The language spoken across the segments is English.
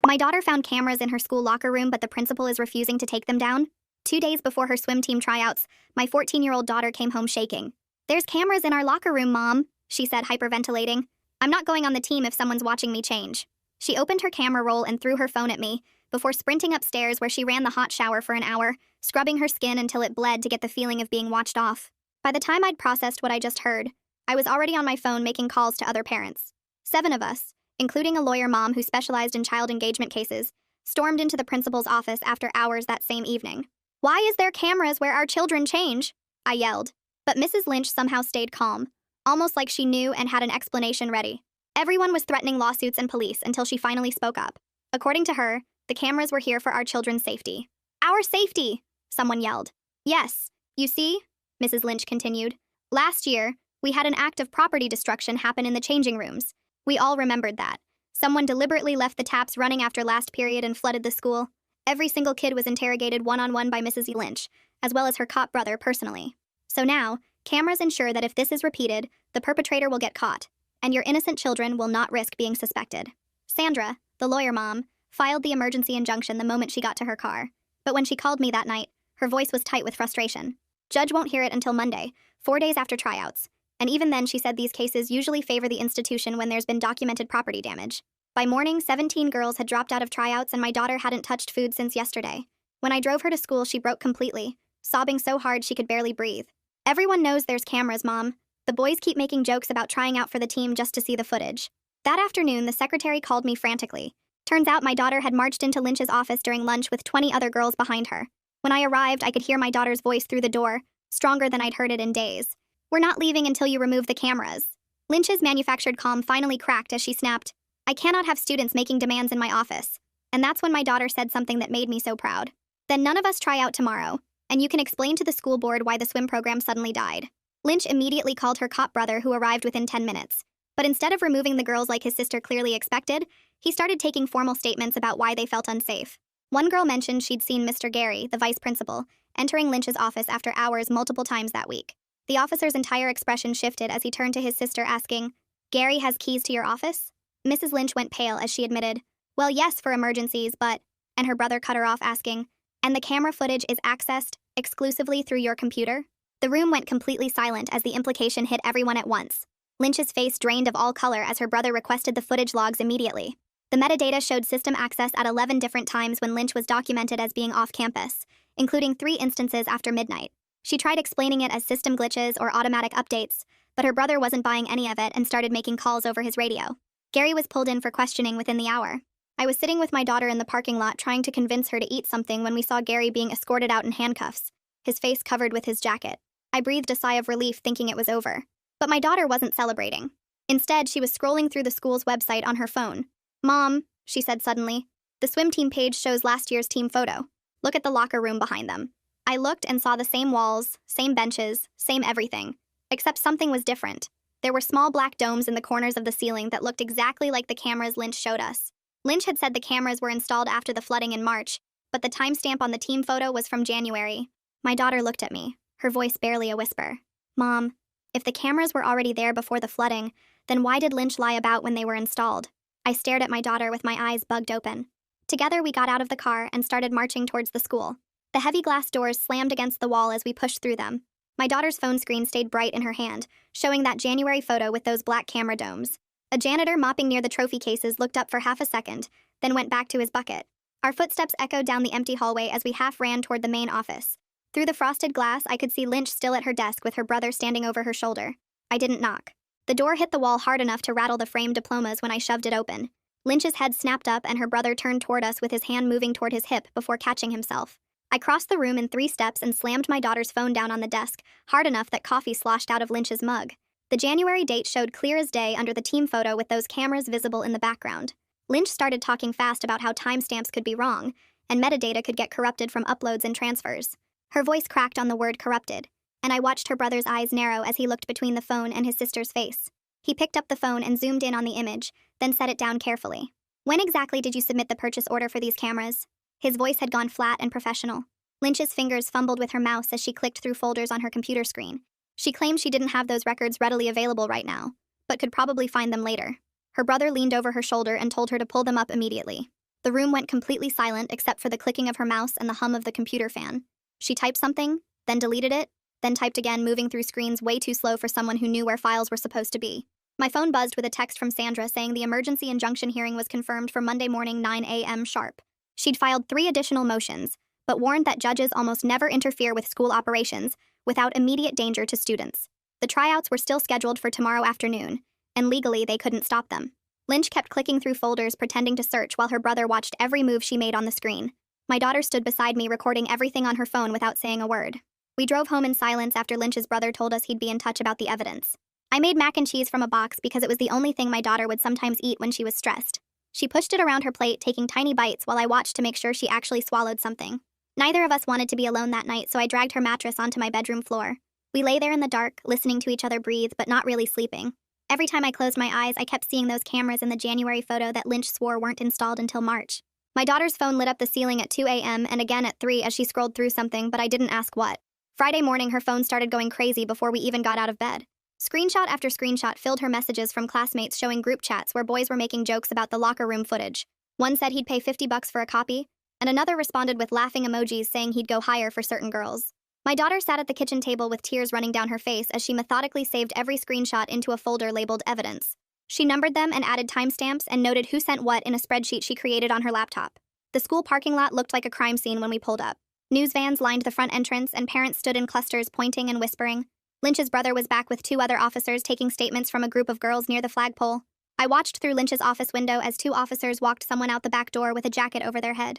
My daughter found cameras in her school locker room, but the principal is refusing to take them down. 2 days before her swim team tryouts, my 14-year-old daughter came home shaking. "There's cameras in our locker room, Mom," she said, hyperventilating. "I'm not going on the team if someone's watching me change." She opened her camera roll and threw her phone at me, before sprinting upstairs where she ran the hot shower for an hour, scrubbing her skin until it bled to get the feeling of being watched off. By the time I'd processed what I just heard, I was already on my phone making calls to other parents. 7 of us, including a lawyer mom who specialized in child engagement cases, stormed into the principal's office after hours that same evening. "Why is there cameras where our children change?" I yelled. But Mrs. Lynch somehow stayed calm, almost like she knew and had an explanation ready. Everyone was threatening lawsuits and police until she finally spoke up. According to her, the cameras were here for our children's safety. "Our safety!" someone yelled. "Yes, you see," Mrs. Lynch continued. "Last year, we had an act of property destruction happen in the changing rooms. We all remembered that. Someone deliberately left the taps running after last period and flooded the school. Every single kid was interrogated one-on-one by Mrs. Lynch, as well as her cop brother personally. So now, cameras ensure that if this is repeated, the perpetrator will get caught, and your innocent children will not risk being suspected." Sandra, the lawyer mom, filed the emergency injunction the moment she got to her car. But when she called me that night, her voice was tight with frustration. Judge won't hear it until Monday, 4 days after tryouts. And even then, she said these cases usually favor the institution when there's been documented property damage. By morning, 17 girls had dropped out of tryouts and my daughter hadn't touched food since yesterday. When I drove her to school, she broke completely, sobbing so hard she could barely breathe. "Everyone knows there's cameras, Mom. The boys keep making jokes about trying out for the team just to see the footage." That afternoon, the secretary called me frantically. Turns out my daughter had marched into Lynch's office during lunch with 20 other girls behind her. When I arrived, I could hear my daughter's voice through the door, stronger than I'd heard it in days. "We're not leaving until you remove the cameras." Lynch's manufactured calm finally cracked as she snapped, "I cannot have students making demands in my office." And that's when my daughter said something that made me so proud. "Then none of us try out tomorrow, and you can explain to the school board why the swim program suddenly died." Lynch immediately called her cop brother, who arrived within 10 minutes. But instead of removing the girls like his sister clearly expected, he started taking formal statements about why they felt unsafe. One girl mentioned she'd seen Mr. Gary, the vice principal, entering Lynch's office after hours multiple times that week. The officer's entire expression shifted as he turned to his sister asking, "Gary has keys to your office?" Mrs. Lynch went pale as she admitted, "Well, yes, for emergencies, but—" And her brother cut her off asking, "And the camera footage is accessed exclusively through your computer?" The room went completely silent as the implication hit everyone at once. Lynch's face drained of all color as her brother requested the footage logs immediately. The metadata showed system access at 11 different times when Lynch was documented as being off campus, including 3 instances after midnight. She tried explaining it as system glitches or automatic updates, but her brother wasn't buying any of it and started making calls over his radio. Gary was pulled in for questioning within the hour. I was sitting with my daughter in the parking lot trying to convince her to eat something when we saw Gary being escorted out in handcuffs, his face covered with his jacket. I breathed a sigh of relief thinking it was over. But my daughter wasn't celebrating. Instead, she was scrolling through the school's website on her phone. "Mom," she said suddenly, "the swim team page shows last year's team photo. Look at the locker room behind them." I looked and saw the same walls, same benches, same everything. Except something was different. There were small black domes in the corners of the ceiling that looked exactly like the cameras Lynch showed us. Lynch had said the cameras were installed after the flooding in March, but the timestamp on the team photo was from January. My daughter looked at me, her voice barely a whisper. "Mom, if the cameras were already there before the flooding, then why did Lynch lie about when they were installed?" I stared at my daughter with my eyes bugged open. Together we got out of the car and started marching towards the school. The heavy glass doors slammed against the wall as we pushed through them. My daughter's phone screen stayed bright in her hand, showing that January photo with those black camera domes. A janitor mopping near the trophy cases looked up for half a second, then went back to his bucket. Our footsteps echoed down the empty hallway as we half ran toward the main office. Through the frosted glass, I could see Lynch still at her desk with her brother standing over her shoulder. I didn't knock. The door hit the wall hard enough to rattle the framed diplomas when I shoved it open. Lynch's head snapped up and her brother turned toward us with his hand moving toward his hip before catching himself. I crossed the room in 3 steps and slammed my daughter's phone down on the desk, hard enough that coffee sloshed out of Lynch's mug. The January date showed clear as day under the team photo with those cameras visible in the background. Lynch started talking fast about how timestamps could be wrong, and metadata could get corrupted from uploads and transfers. Her voice cracked on the word corrupted, and I watched her brother's eyes narrow as he looked between the phone and his sister's face. He picked up the phone and zoomed in on the image, then set it down carefully. "When exactly did you submit the purchase order for these cameras?" His voice had gone flat and professional. Lynch's fingers fumbled with her mouse as she clicked through folders on her computer screen. She claimed she didn't have those records readily available right now, but could probably find them later. Her brother leaned over her shoulder and told her to pull them up immediately. The room went completely silent except for the clicking of her mouse and the hum of the computer fan. She typed something, then deleted it, then typed again, moving through screens way too slow for someone who knew where files were supposed to be. My phone buzzed with a text from Sandra saying the emergency injunction hearing was confirmed for Monday morning 9 a.m. sharp. She'd filed 3 additional motions, but warned that judges almost never interfere with school operations without immediate danger to students. The tryouts were still scheduled for tomorrow afternoon, and legally they couldn't stop them. Lynch kept clicking through folders pretending to search while her brother watched every move she made on the screen. My daughter stood beside me recording everything on her phone without saying a word. We drove home in silence after Lynch's brother told us he'd be in touch about the evidence. I made mac and cheese from a box because it was the only thing my daughter would sometimes eat when she was stressed. She pushed it around her plate, taking tiny bites while I watched to make sure she actually swallowed something. Neither of us wanted to be alone that night, so I dragged her mattress onto my bedroom floor. We lay there in the dark, listening to each other breathe, but not really sleeping. Every time I closed my eyes, I kept seeing those cameras in the January photo that Lynch swore weren't installed until March. My daughter's phone lit up the ceiling at 2 a.m. and again at 3 as she scrolled through something, but I didn't ask what. Friday morning, her phone started going crazy before we even got out of bed. Screenshot after screenshot filled her messages from classmates showing group chats where boys were making jokes about the locker room footage. One said he'd pay $50 for a copy, and another responded with laughing emojis saying he'd go higher for certain girls. My daughter sat at the kitchen table with tears running down her face as she methodically saved every screenshot into a folder labeled evidence. She numbered them and added timestamps and noted who sent what in a spreadsheet she created on her laptop. The school parking lot looked like a crime scene when we pulled up. News vans lined the front entrance and parents stood in clusters pointing and whispering. Lynch's brother was back with 2 other officers taking statements from a group of girls near the flagpole. I watched through Lynch's office window as 2 officers walked someone out the back door with a jacket over their head.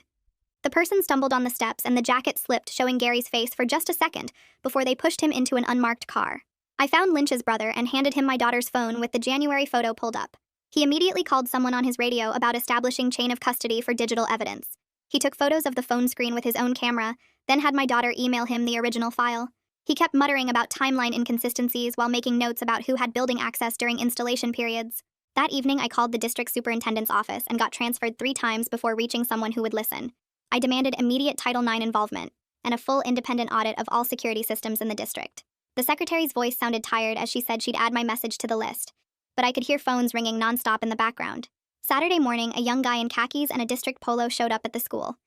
The person stumbled on the steps and the jacket slipped, showing Gary's face for just a second before they pushed him into an unmarked car. I found Lynch's brother and handed him my daughter's phone with the January photo pulled up. He immediately called someone on his radio about establishing chain of custody for digital evidence. He took photos of the phone screen with his own camera, then had my daughter email him the original file. He kept muttering about timeline inconsistencies while making notes about who had building access during installation periods. That evening, I called the district superintendent's office and got transferred 3 times before reaching someone who would listen. I demanded immediate Title IX involvement and a full independent audit of all security systems in the district. The secretary's voice sounded tired as she said she'd add my message to the list, but I could hear phones ringing nonstop in the background. Saturday morning, a young guy in khakis and a district polo showed up at the school.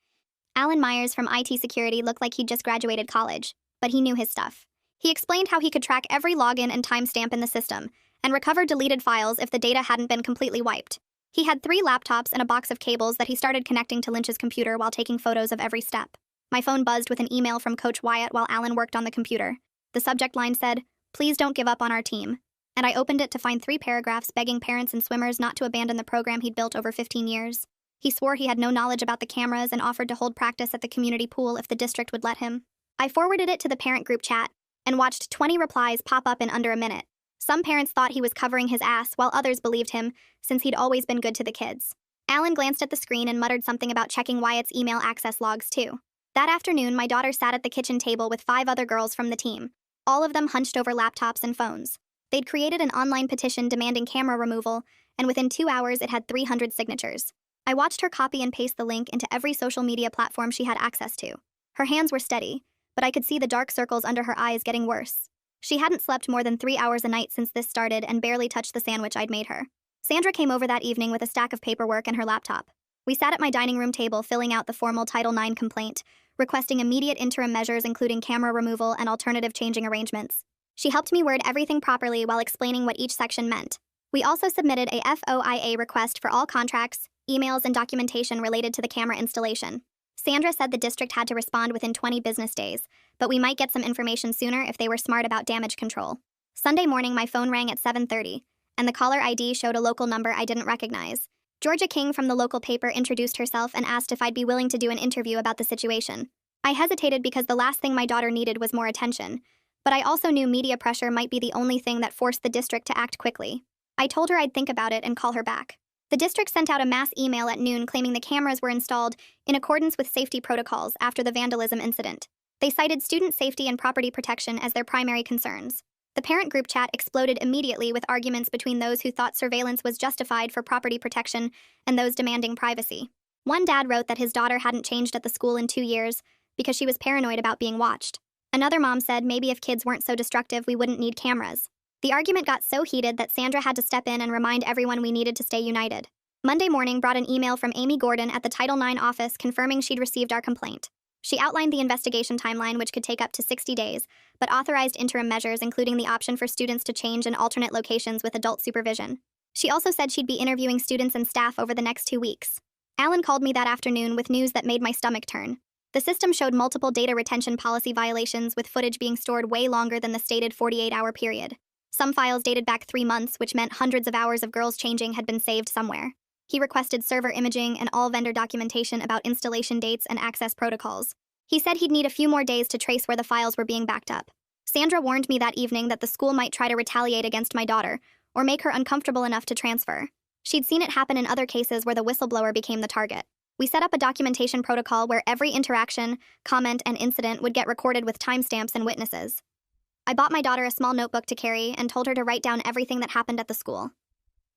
Alan Myers from IT security looked like he'd just graduated college, but he knew his stuff. He explained how he could track every login and timestamp in the system and recover deleted files if the data hadn't been completely wiped. He had 3 laptops and a box of cables that he started connecting to Lynch's computer while taking photos of every step. My phone buzzed with an email from Coach Wyatt while Alan worked on the computer. The subject line said, "Please don't give up on our team." And I opened it to find 3 paragraphs begging parents and swimmers not to abandon the program he'd built over 15 years. He swore he had no knowledge about the cameras and offered to hold practice at the community pool if the district would let him. I forwarded it to the parent group chat and watched 20 replies pop up in under a minute. Some parents thought he was covering his ass, while others believed him, since he'd always been good to the kids. Alan glanced at the screen and muttered something about checking Wyatt's email access logs, too. That afternoon, my daughter sat at the kitchen table with 5 other girls from the team, all of them hunched over laptops and phones. They'd created an online petition demanding camera removal, and within 2 hours it had 300 signatures. I watched her copy and paste the link into every social media platform she had access to. Her hands were steady, but I could see the dark circles under her eyes getting worse. She hadn't slept more than 3 hours a night since this started and barely touched the sandwich I'd made her. Sandra came over that evening with a stack of paperwork and her laptop. We sat at my dining room table filling out the formal Title IX complaint, requesting immediate interim measures including camera removal and alternative changing arrangements. She helped me word everything properly while explaining what each section meant. We also submitted a FOIA request for all contracts, emails, and documentation related to the camera installation. Sandra said the district had to respond within 20 business days, but we might get some information sooner if they were smart about damage control. Sunday morning, my phone rang at 7:30, and the caller ID showed a local number I didn't recognize. Georgia King from the local paper introduced herself and asked if I'd be willing to do an interview about the situation. I hesitated because the last thing my daughter needed was more attention, but I also knew media pressure might be the only thing that forced the district to act quickly. I told her I'd think about it and call her back. The district sent out a mass email at noon claiming the cameras were installed in accordance with safety protocols after the vandalism incident. They cited student safety and property protection as their primary concerns. The parent group chat exploded immediately with arguments between those who thought surveillance was justified for property protection and those demanding privacy. One dad wrote that his daughter hadn't changed at the school in 2 years because she was paranoid about being watched. Another mom said maybe if kids weren't so destructive, we wouldn't need cameras. The argument got so heated that Sandra had to step in and remind everyone we needed to stay united. Monday morning brought an email from Amy Gordon at the Title IX office confirming she'd received our complaint. She outlined the investigation timeline, which could take up to 60 days, but authorized interim measures, including the option for students to change and alternate locations with adult supervision. She also said she'd be interviewing students and staff over the next 2 weeks. Alan called me that afternoon with news that made my stomach turn. The system showed multiple data retention policy violations, with footage being stored way longer than the stated 48-hour period. Some files dated back 3 months, which meant hundreds of hours of girls changing had been saved somewhere. He requested server imaging and all vendor documentation about installation dates and access protocols. He said he'd need a few more days to trace where the files were being backed up. Sandra warned me that evening that the school might try to retaliate against my daughter, or make her uncomfortable enough to transfer. She'd seen it happen in other cases where the whistleblower became the target. We set up a documentation protocol where every interaction, comment, and incident would get recorded with timestamps and witnesses. I bought my daughter a small notebook to carry and told her to write down everything that happened at the school.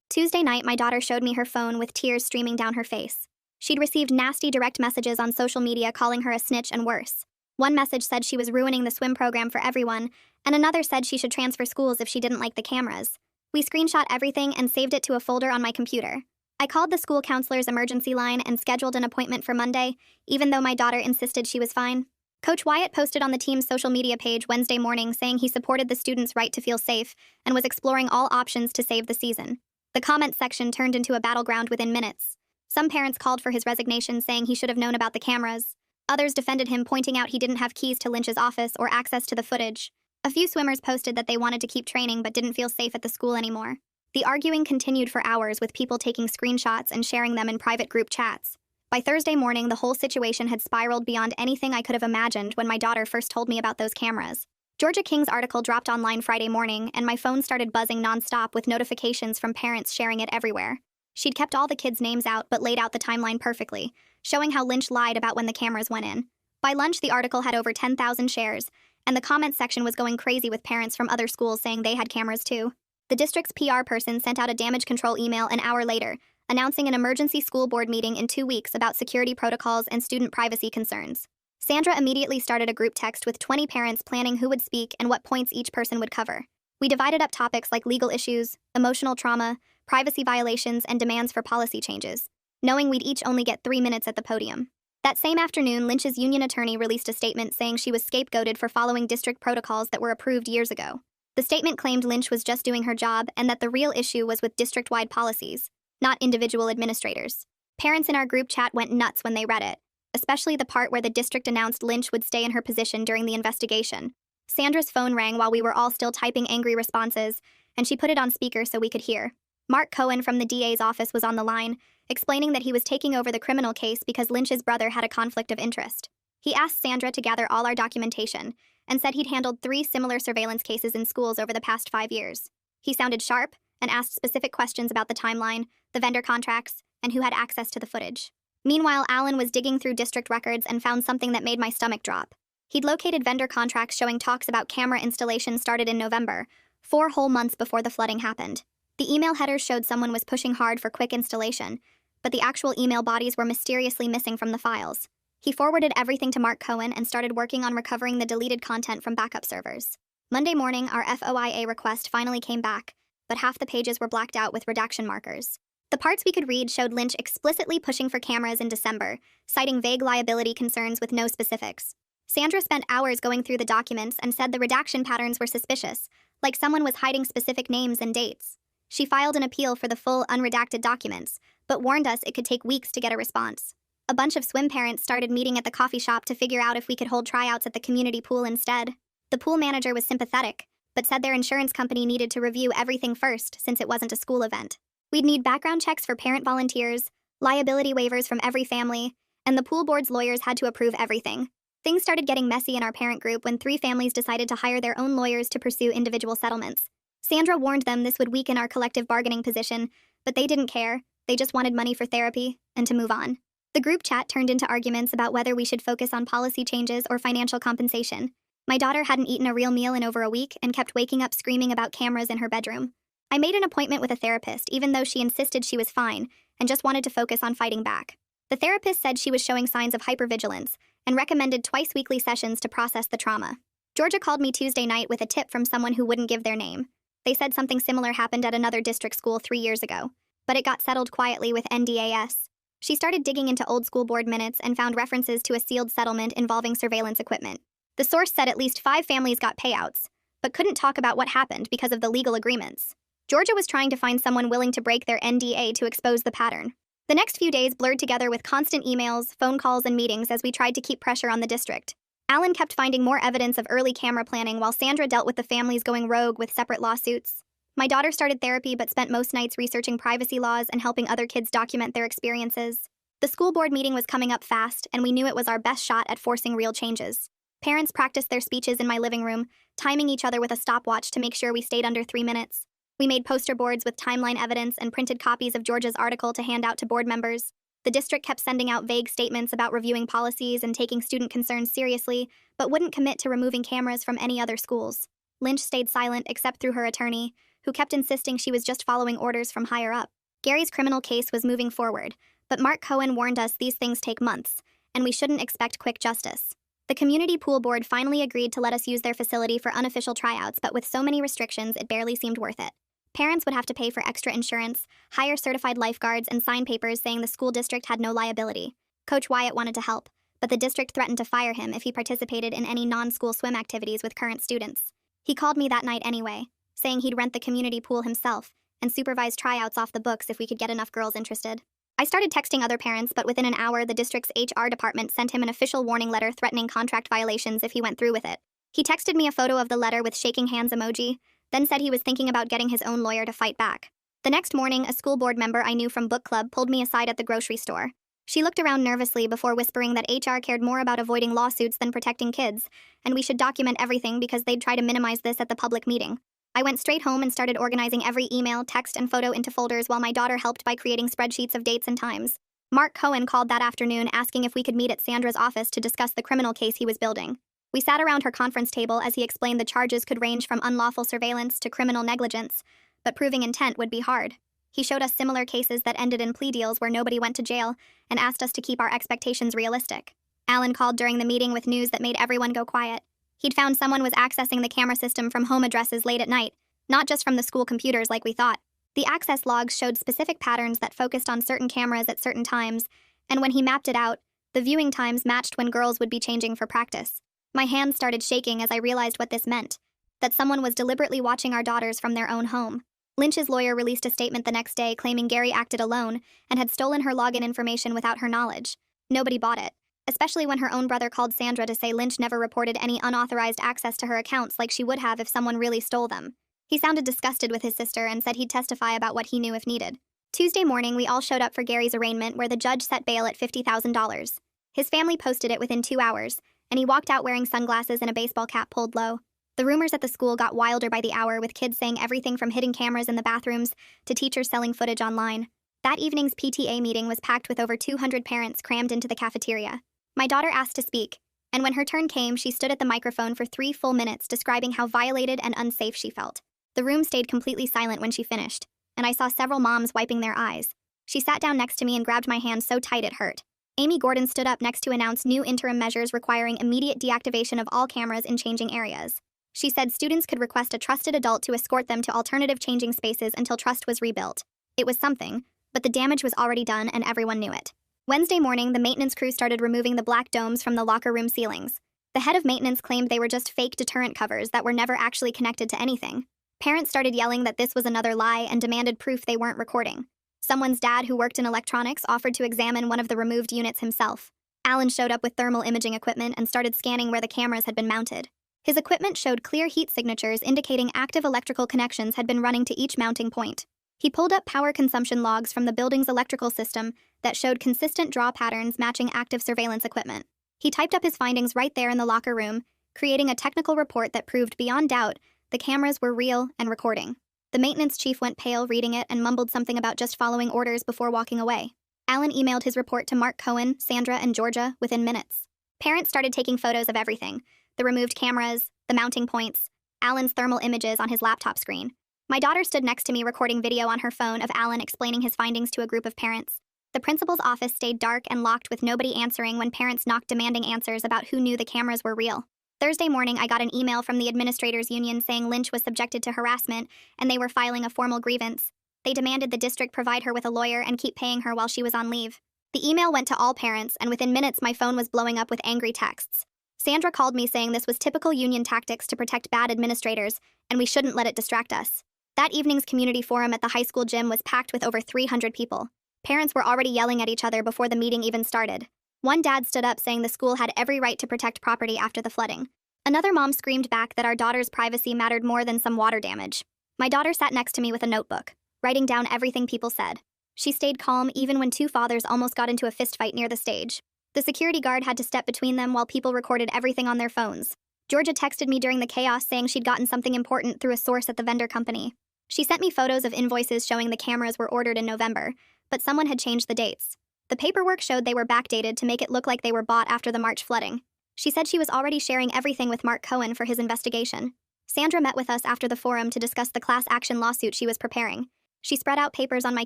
Tuesday night, my daughter showed me her phone with tears streaming down her face. She'd received nasty direct messages on social media calling her a snitch and worse. One message said she was ruining the swim program for everyone, and another said she should transfer schools if she didn't like the cameras. We screenshot everything and saved it to a folder on my computer. I called the school counselor's emergency line and scheduled an appointment for Monday, even though my daughter insisted she was fine. Coach Wyatt posted on the team's social media page Wednesday morning saying he supported the students' right to feel safe and was exploring all options to save the season. The comment section turned into a battleground within minutes. Some parents called for his resignation, saying he should have known about the cameras. Others defended him, pointing out he didn't have keys to Lynch's office or access to the footage. A few swimmers posted that they wanted to keep training but didn't feel safe at the school anymore. The arguing continued for hours, with people taking screenshots and sharing them in private group chats. By Thursday morning, the whole situation had spiraled beyond anything I could have imagined when my daughter first told me about those cameras. Georgia King's article dropped online Friday morning, and my phone started buzzing nonstop with notifications from parents sharing it everywhere. She'd kept all the kids' names out but laid out the timeline perfectly, showing how Lynch lied about when the cameras went in. By lunch, the article had over 10,000 shares, and the comment section was going crazy with parents from other schools saying they had cameras too. The district's PR person sent out a damage control email an hour later, announcing an emergency school board meeting in 2 weeks about security protocols and student privacy concerns. Sandra immediately started a group text with 20 parents planning who would speak and what points each person would cover. We divided up topics like legal issues, emotional trauma, privacy violations, and demands for policy changes, knowing we'd each only get 3 minutes at the podium. That same afternoon, Lynch's union attorney released a statement saying she was scapegoated for following district protocols that were approved years ago. The statement claimed Lynch was just doing her job and that the real issue was with district-wide policies, not individual administrators. Parents in our group chat went nuts when they read it, especially the part where the district announced Lynch would stay in her position during the investigation. Sandra's phone rang while we were all still typing angry responses, and she put it on speaker so we could hear. Mark Cohen from the DA's office was on the line, explaining that he was taking over the criminal case because Lynch's brother had a conflict of interest. He asked Sandra to gather all our documentation, and said he'd handled 3 similar surveillance cases in schools over the past 5 years. He sounded sharp and asked specific questions about the timeline, the vendor contracts, and who had access to the footage. Meanwhile, Alan was digging through district records and found something that made my stomach drop. He'd located vendor contracts showing talks about camera installation started in November, 4 whole months before the flooding happened. The email headers showed someone was pushing hard for quick installation, but the actual email bodies were mysteriously missing from the files. He forwarded everything to Mark Cohen and started working on recovering the deleted content from backup servers. Monday morning, our FOIA request finally came back, but half the pages were blacked out with redaction markers. The parts we could read showed Lynch explicitly pushing for cameras in December, citing vague liability concerns with no specifics. Sandra spent hours going through the documents and said the redaction patterns were suspicious, like someone was hiding specific names and dates. She filed an appeal for the full, unredacted documents, but warned us it could take weeks to get a response. A bunch of swim parents started meeting at the coffee shop to figure out if we could hold tryouts at the community pool instead. The pool manager was sympathetic, but said their insurance company needed to review everything first since it wasn't a school event. We'd need background checks for parent volunteers, liability waivers from every family, and the pool board's lawyers had to approve everything. Things started getting messy in our parent group when 3 families decided to hire their own lawyers to pursue individual settlements. Sandra warned them this would weaken our collective bargaining position, but they didn't care. They just wanted money for therapy and to move on. The group chat turned into arguments about whether we should focus on policy changes or financial compensation. My daughter hadn't eaten a real meal in over a week and kept waking up screaming about cameras in her bedroom. I made an appointment with a therapist, even though she insisted she was fine and just wanted to focus on fighting back. The therapist said she was showing signs of hypervigilance and recommended twice-weekly sessions to process the trauma. Georgia called me Tuesday night with a tip from someone who wouldn't give their name. They said something similar happened at another district school 3 years ago. but it got settled quietly with NDAS. She started digging into old school board minutes and found references to a sealed settlement involving surveillance equipment. The source said at least 5 families got payouts, but couldn't talk about what happened because of the legal agreements. Georgia was trying to find someone willing to break their NDA to expose the pattern. The next few days blurred together with constant emails, phone calls, and meetings as we tried to keep pressure on the district. Alan kept finding more evidence of early camera planning while Sandra dealt with the families going rogue with separate lawsuits. My daughter started therapy but spent most nights researching privacy laws and helping other kids document their experiences. The school board meeting was coming up fast, and we knew it was our best shot at forcing real changes. Parents practiced their speeches in my living room, timing each other with a stopwatch to make sure we stayed under 3 minutes. We made poster boards with timeline evidence and printed copies of Georgia's article to hand out to board members. The district kept sending out vague statements about reviewing policies and taking student concerns seriously, but wouldn't commit to removing cameras from any other schools. Lynch stayed silent except through her attorney, who kept insisting she was just following orders from higher up. Gary's criminal case was moving forward, but Mark Cohen warned us these things take months, and we shouldn't expect quick justice. The community pool board finally agreed to let us use their facility for unofficial tryouts, but with so many restrictions, it barely seemed worth it. Parents would have to pay for extra insurance, hire certified lifeguards, and sign papers saying the school district had no liability. Coach Wyatt wanted to help, but the district threatened to fire him if he participated in any non-school swim activities with current students. He called me that night anyway, saying he'd rent the community pool himself and supervise tryouts off the books if we could get enough girls interested. I started texting other parents, but within an hour, the district's HR department sent him an official warning letter threatening contract violations if he went through with it. He texted me a photo of the letter with shaking hands emoji, then said he was thinking about getting his own lawyer to fight back. The next morning, a school board member I knew from book club pulled me aside at the grocery store. She looked around nervously before whispering that HR cared more about avoiding lawsuits than protecting kids, and we should document everything because they'd try to minimize this at the public meeting. I went straight home and started organizing every email, text, and photo into folders while my daughter helped by creating spreadsheets of dates and times. Mark Cohen called that afternoon asking if we could meet at Sandra's office to discuss the criminal case he was building. We sat around her conference table as he explained the charges could range from unlawful surveillance to criminal negligence, but proving intent would be hard. He showed us similar cases that ended in plea deals where nobody went to jail and asked us to keep our expectations realistic. Alan called during the meeting with news that made everyone go quiet. He'd found someone was accessing the camera system from home addresses late at night, not just from the school computers like we thought. The access logs showed specific patterns that focused on certain cameras at certain times, and when he mapped it out, the viewing times matched when girls would be changing for practice. My hands started shaking as I realized what this meant, that someone was deliberately watching our daughters from their own home. Lynch's lawyer released a statement the next day claiming Gary acted alone and had stolen her login information without her knowledge. Nobody bought it, especially when her own brother called Sandra to say Lynch never reported any unauthorized access to her accounts like she would have if someone really stole them. He sounded disgusted with his sister and said he'd testify about what he knew if needed. Tuesday morning, we all showed up for Gary's arraignment where the judge set bail at $50,000. His family posted it within 2 hours, and he walked out wearing sunglasses and a baseball cap pulled low. The rumors at the school got wilder by the hour, with kids saying everything from hidden cameras in the bathrooms to teachers selling footage online. That evening's PTA meeting was packed with over 200 parents crammed into the cafeteria. My daughter asked to speak, and when her turn came, she stood at the microphone for 3 full minutes describing how violated and unsafe she felt. The room stayed completely silent when she finished, and I saw several moms wiping their eyes. She sat down next to me and grabbed my hand so tight it hurt. Amy Gordon stood up next to announce new interim measures requiring immediate deactivation of all cameras in changing areas. She said students could request a trusted adult to escort them to alternative changing spaces until trust was rebuilt. It was something, but the damage was already done and everyone knew it. Wednesday morning, the maintenance crew started removing the black domes from the locker room ceilings. The head of maintenance claimed they were just fake deterrent covers that were never actually connected to anything. Parents started yelling that this was another lie and demanded proof they weren't recording. Someone's dad, who worked in electronics, offered to examine one of the removed units himself. Alan showed up with thermal imaging equipment and started scanning where the cameras had been mounted. His equipment showed clear heat signatures indicating active electrical connections had been running to each mounting point. He pulled up power consumption logs from the building's electrical system that showed consistent draw patterns matching active surveillance equipment. He typed up his findings right there in the locker room, creating a technical report that proved beyond doubt the cameras were real and recording. The maintenance chief went pale reading it and mumbled something about just following orders before walking away. Alan emailed his report to Mark Cohen, Sandra, and Georgia within minutes. Parents started taking photos of everything: the removed cameras, the mounting points, Alan's thermal images on his laptop screen. My daughter stood next to me recording video on her phone of Alan explaining his findings to a group of parents. The principal's office stayed dark and locked with nobody answering when parents knocked demanding answers about who knew the cameras were real. Thursday morning, I got an email from the administrators union saying Lynch was subjected to harassment and they were filing a formal grievance. They demanded the district provide her with a lawyer and keep paying her while she was on leave. The email went to all parents, and within minutes my phone was blowing up with angry texts. Sandra called me saying this was typical union tactics to protect bad administrators, and we shouldn't let it distract us. That evening's community forum at the high school gym was packed with over 300 people. Parents were already yelling at each other before the meeting even started. One dad stood up saying the school had every right to protect property after the flooding. Another mom screamed back that our daughter's privacy mattered more than some water damage. My daughter sat next to me with a notebook, writing down everything people said. She stayed calm even when two fathers almost got into a fistfight near the stage. The security guard had to step between them while people recorded everything on their phones. Georgia texted me during the chaos saying she'd gotten something important through a source at the vendor company. She sent me photos of invoices showing the cameras were ordered in November, but someone had changed the dates. The paperwork showed they were backdated to make it look like they were bought after the March flooding. She said she was already sharing everything with Mark Cohen for his investigation. Sandra met with us after the forum to discuss the class action lawsuit she was preparing. She spread out papers on my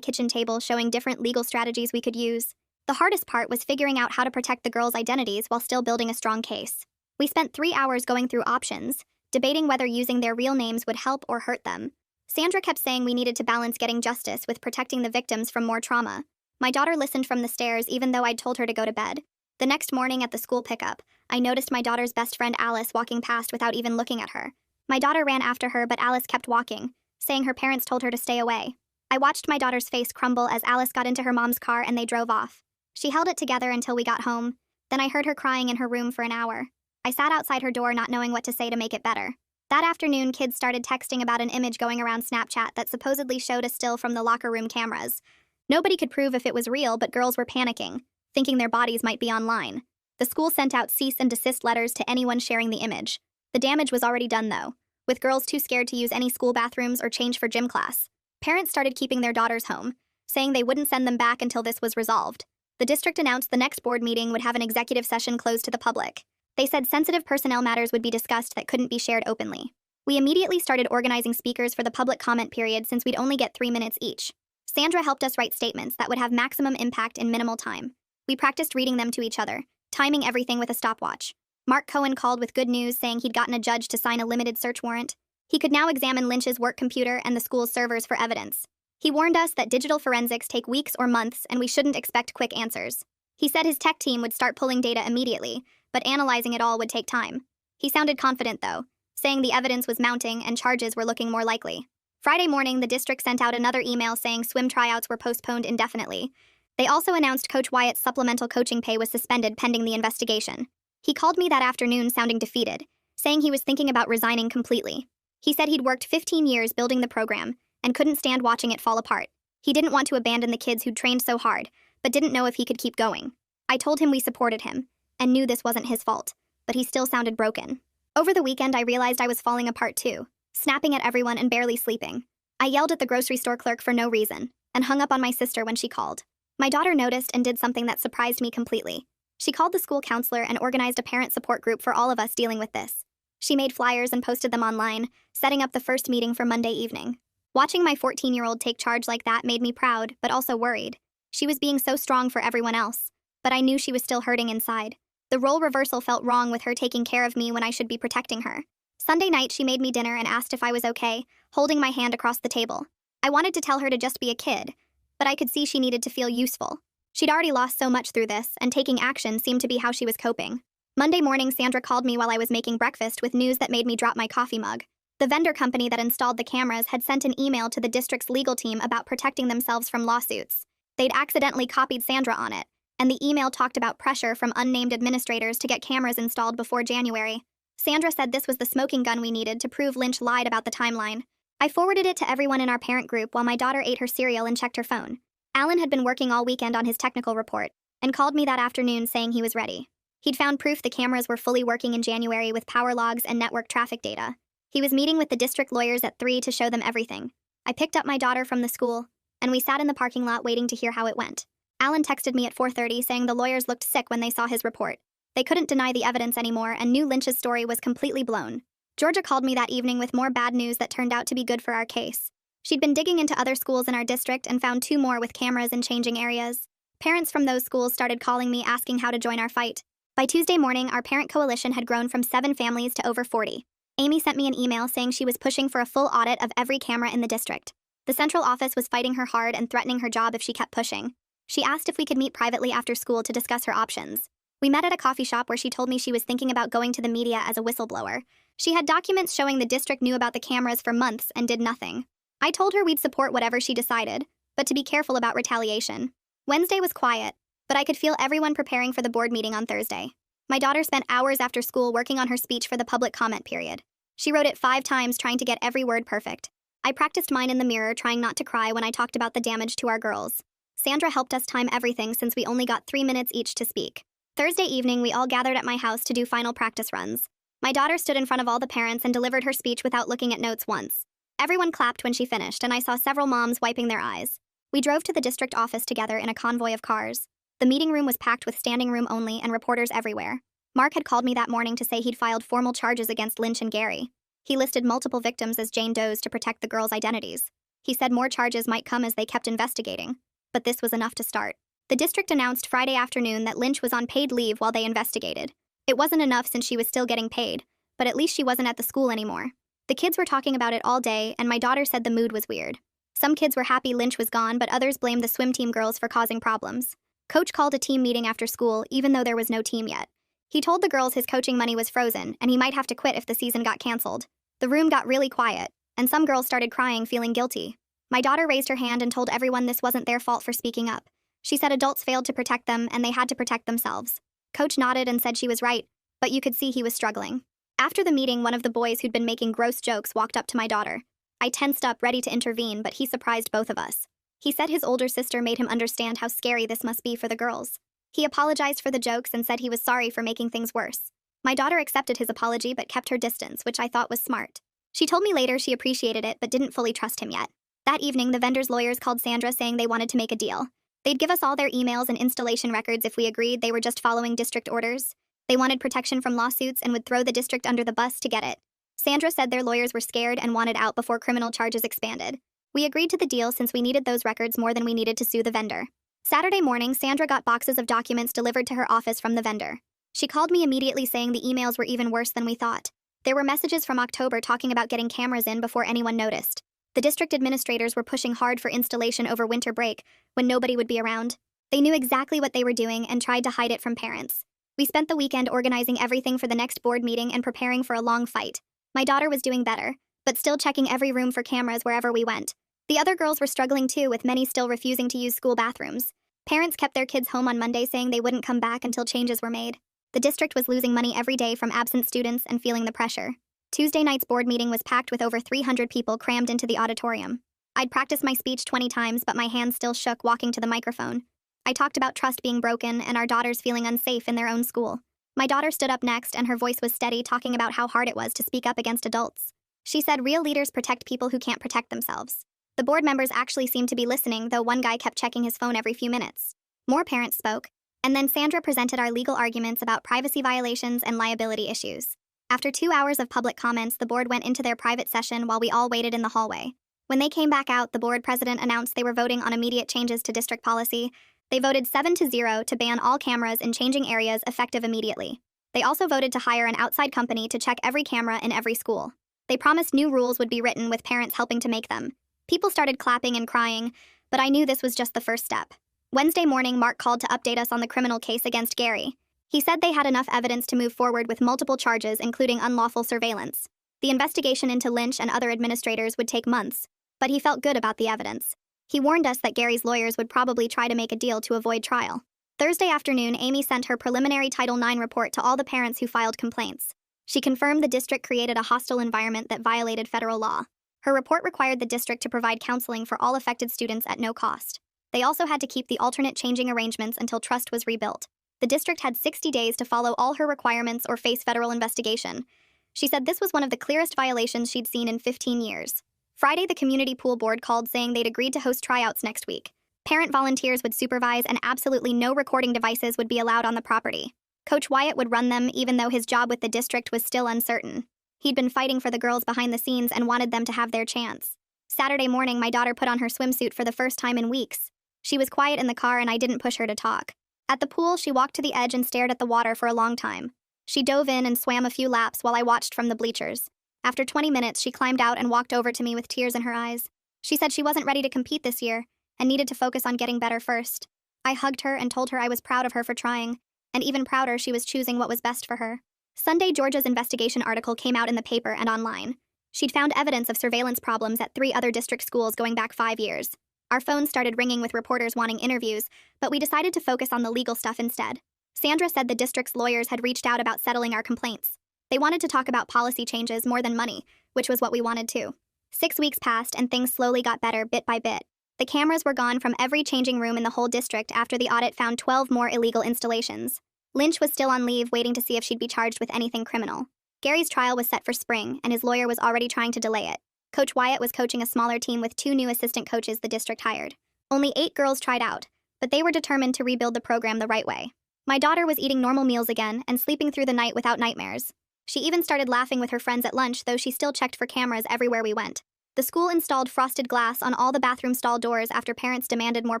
kitchen table showing different legal strategies we could use. The hardest part was figuring out how to protect the girls' identities while still building a strong case. We spent 3 hours going through options, debating whether using their real names would help or hurt them. Sandra kept saying we needed to balance getting justice with protecting the victims from more trauma. My daughter listened from the stairs even though I'd told her to go to bed. The next morning at the school pickup, I noticed my daughter's best friend Alice walking past without even looking at her. My daughter ran after her, but Alice kept walking, saying her parents told her to stay away. I watched my daughter's face crumble as Alice got into her mom's car and they drove off. She held it together until we got home. Then I heard her crying in her room for an hour. I sat outside her door not knowing what to say to make it better. That afternoon, kids started texting about an image going around Snapchat that supposedly showed a still from the locker room cameras. Nobody could prove if it was real, but girls were panicking, thinking their bodies might be online. The school sent out cease and desist letters to anyone sharing the image. The damage was already done, though, with girls too scared to use any school bathrooms or change for gym class. Parents started keeping their daughters home, saying they wouldn't send them back until this was resolved. The district announced the next board meeting would have an executive session closed to the public. They said sensitive personnel matters would be discussed that couldn't be shared openly. We immediately started organizing speakers for the public comment period since we'd only get 3 minutes each. Sandra helped us write statements that would have maximum impact in minimal time. We practiced reading them to each other, timing everything with a stopwatch. Mark Cohen called with good news saying he'd gotten a judge to sign a limited search warrant. He could now examine Lynch's work computer and the school's servers for evidence. He warned us that digital forensics take weeks or months and we shouldn't expect quick answers. He said his tech team would start pulling data immediately, but analyzing it all would take time. He sounded confident, though, saying the evidence was mounting and charges were looking more likely. Friday morning, the district sent out another email saying swim tryouts were postponed indefinitely. They also announced Coach Wyatt's supplemental coaching pay was suspended pending the investigation. He called me that afternoon sounding defeated, saying he was thinking about resigning completely. He said he'd worked 15 years building the program and couldn't stand watching it fall apart. He didn't want to abandon the kids who'd trained so hard, but didn't know if he could keep going. I told him we supported him and knew this wasn't his fault, but he still sounded broken. Over the weekend, I realized I was falling apart too, snapping at everyone and barely sleeping. I yelled at the grocery store clerk for no reason and hung up on my sister when she called. My daughter noticed and did something that surprised me completely. She called the school counselor and organized a parent support group for all of us dealing with this. She made flyers and posted them online, setting up the first meeting for Monday evening. Watching my 14-year-old take charge like that made me proud, but also worried. She was being so strong for everyone else, but I knew she was still hurting inside. The role reversal felt wrong with her taking care of me when I should be protecting her. Sunday night, she made me dinner and asked if I was okay, holding my hand across the table. I wanted to tell her to just be a kid, but I could see she needed to feel useful. She'd already lost so much through this, and taking action seemed to be how she was coping. Monday morning, Sandra called me while I was making breakfast with news that made me drop my coffee mug. The vendor company that installed the cameras had sent an email to the district's legal team about protecting themselves from lawsuits. They'd accidentally copied Sandra on it, and the email talked about pressure from unnamed administrators to get cameras installed before January. Sandra said this was the smoking gun we needed to prove Lynch lied about the timeline. I forwarded it to everyone in our parent group while my daughter ate her cereal and checked her phone. Alan had been working all weekend on his technical report and called me that afternoon saying he was ready. He'd found proof the cameras were fully working in January with power logs and network traffic data. He was meeting with the district lawyers at 3 to show them everything. I picked up my daughter from the school, and we sat in the parking lot waiting to hear how it went. Alan texted me at 4:30 saying the lawyers looked sick when they saw his report. They couldn't deny the evidence anymore and knew Lynch's story was completely blown. Georgia called me that evening with more bad news that turned out to be good for our case. She'd been digging into other schools in our district and found 2 more with cameras in changing areas. Parents from those schools started calling me asking how to join our fight. By Tuesday morning, our parent coalition had grown from 7 families to over 40. Amy sent me an email saying she was pushing for a full audit of every camera in the district. The central office was fighting her hard and threatening her job if she kept pushing. She asked if we could meet privately after school to discuss her options. We met at a coffee shop where she told me she was thinking about going to the media as a whistleblower. She had documents showing the district knew about the cameras for months and did nothing. I told her we'd support whatever she decided, but to be careful about retaliation. Wednesday was quiet, but I could feel everyone preparing for the board meeting on Thursday. My daughter spent hours after school working on her speech for the public comment period. She wrote it 5 times trying to get every word perfect. I practiced mine in the mirror trying not to cry when I talked about the damage to our girls. Sandra helped us time everything since we only got 3 minutes each to speak. Thursday evening, we all gathered at my house to do final practice runs. My daughter stood in front of all the parents and delivered her speech without looking at notes once. Everyone clapped when she finished, and I saw several moms wiping their eyes. We drove to the district office together in a convoy of cars. The meeting room was packed with standing room only and reporters everywhere. Mark had called me that morning to say he'd filed formal charges against Lynch and Gary. He listed multiple victims as Jane Does to protect the girls' identities. He said more charges might come as they kept investigating. But this was enough to start. The district announced Friday afternoon that Lynch was on paid leave while they investigated. It wasn't enough since she was still getting paid, but at least she wasn't at the school anymore. The kids were talking about it all day, and my daughter said the mood was weird. Some kids were happy Lynch was gone, but others blamed the swim team girls for causing problems. Coach called a team meeting after school, even though there was no team yet. He told the girls his coaching money was frozen, and he might have to quit if the season got canceled. The room got really quiet, and some girls started crying, feeling guilty. My daughter raised her hand and told everyone this wasn't their fault for speaking up. She said adults failed to protect them, and they had to protect themselves. Coach nodded and said she was right, but you could see he was struggling. After the meeting, one of the boys who'd been making gross jokes walked up to my daughter. I tensed up, ready to intervene, but he surprised both of us. He said his older sister made him understand how scary this must be for the girls. He apologized for the jokes and said he was sorry for making things worse. My daughter accepted his apology but kept her distance, which I thought was smart. She told me later she appreciated it but didn't fully trust him yet. That evening, the vendor's lawyers called Sandra saying they wanted to make a deal. They'd give us all their emails and installation records if we agreed they were just following district orders. They wanted protection from lawsuits and would throw the district under the bus to get it. Sandra said their lawyers were scared and wanted out before criminal charges expanded. We agreed to the deal since we needed those records more than we needed to sue the vendor. Saturday morning, Sandra got boxes of documents delivered to her office from the vendor. She called me immediately saying the emails were even worse than we thought. There were messages from October talking about getting cameras in before anyone noticed. The district administrators were pushing hard for installation over winter break, when nobody would be around. They knew exactly what they were doing and tried to hide it from parents. We spent the weekend organizing everything for the next board meeting and preparing for a long fight. My daughter was doing better, but still checking every room for cameras wherever we went. The other girls were struggling too, with many still refusing to use school bathrooms. Parents kept their kids home on Monday saying they wouldn't come back until changes were made. The district was losing money every day from absent students and feeling the pressure. Tuesday night's board meeting was packed with over 300 people crammed into the auditorium. I'd practiced my speech 20 times, but my hands still shook walking to the microphone. I talked about trust being broken and our daughters feeling unsafe in their own school. My daughter stood up next, and her voice was steady, talking about how hard it was to speak up against adults. She said real leaders protect people who can't protect themselves. The board members actually seemed to be listening, though one guy kept checking his phone every few minutes. More parents spoke, and then Sandra presented our legal arguments about privacy violations and liability issues. After 2 hours of public comments, the board went into their private session while we all waited in the hallway. When they came back out, the board president announced they were voting on immediate changes to district policy. They voted 7-0 to ban all cameras in changing areas effective immediately. They also voted to hire an outside company to check every camera in every school. They promised new rules would be written with parents helping to make them. People started clapping and crying, but I knew this was just the first step. Wednesday morning, Mark called to update us on the criminal case against Gary. He said they had enough evidence to move forward with multiple charges, including unlawful surveillance. The investigation into Lynch and other administrators would take months, but he felt good about the evidence. He warned us that Gary's lawyers would probably try to make a deal to avoid trial. Thursday afternoon, Amy sent her preliminary Title IX report to all the parents who filed complaints. She confirmed the district created a hostile environment that violated federal law. Her report required the district to provide counseling for all affected students at no cost. They also had to keep the alternate changing arrangements until trust was rebuilt. The district had 60 days to follow all her requirements or face federal investigation. She said this was one of the clearest violations she'd seen in 15 years. Friday, the community pool board called saying they'd agreed to host tryouts next week. Parent volunteers would supervise, and absolutely no recording devices would be allowed on the property. Coach Wyatt would run them, even though his job with the district was still uncertain. He'd been fighting for the girls behind the scenes and wanted them to have their chance. Saturday morning, my daughter put on her swimsuit for the first time in weeks. She was quiet in the car, and I didn't push her to talk. At the pool, she walked to the edge and stared at the water for a long time. She dove in and swam a few laps while I watched from the bleachers. After 20 minutes, she climbed out and walked over to me with tears in her eyes. She said she wasn't ready to compete this year and needed to focus on getting better first. I hugged her and told her I was proud of her for trying, and even prouder she was choosing what was best for her. Sunday, Georgia's investigation article came out in the paper and online. She'd found evidence of surveillance problems at 3 other district schools going back 5 years. Our phones started ringing with reporters wanting interviews, but we decided to focus on the legal stuff instead. Sandra said the district's lawyers had reached out about settling our complaints. They wanted to talk about policy changes more than money, which was what we wanted too. 6 weeks passed and things slowly got better bit by bit. The cameras were gone from every changing room in the whole district after the audit found 12 more illegal installations. Lynch was still on leave waiting to see if she'd be charged with anything criminal. Gary's trial was set for spring, and his lawyer was already trying to delay it. Coach Wyatt was coaching a smaller team with 2 new assistant coaches the district hired. Only 8 girls tried out, but they were determined to rebuild the program the right way. My daughter was eating normal meals again and sleeping through the night without nightmares. She even started laughing with her friends at lunch, though she still checked for cameras everywhere we went. The school installed frosted glass on all the bathroom stall doors after parents demanded more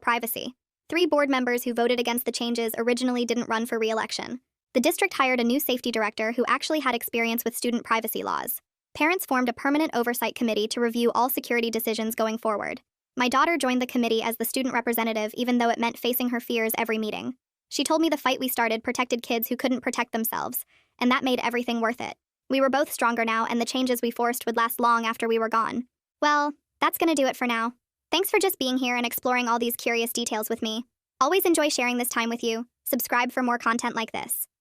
privacy. 3 board members who voted against the changes originally didn't run for re-election. The district hired a new safety director who actually had experience with student privacy laws. Parents formed a permanent oversight committee to review all security decisions going forward. My daughter joined the committee as the student representative, even though it meant facing her fears every meeting. She told me the fight we started protected kids who couldn't protect themselves, and that made everything worth it. We were both stronger now, and the changes we forced would last long after we were gone. Well, that's gonna do it for now. Thanks for just being here and exploring all these curious details with me. Always enjoy sharing this time with you. Subscribe for more content like this.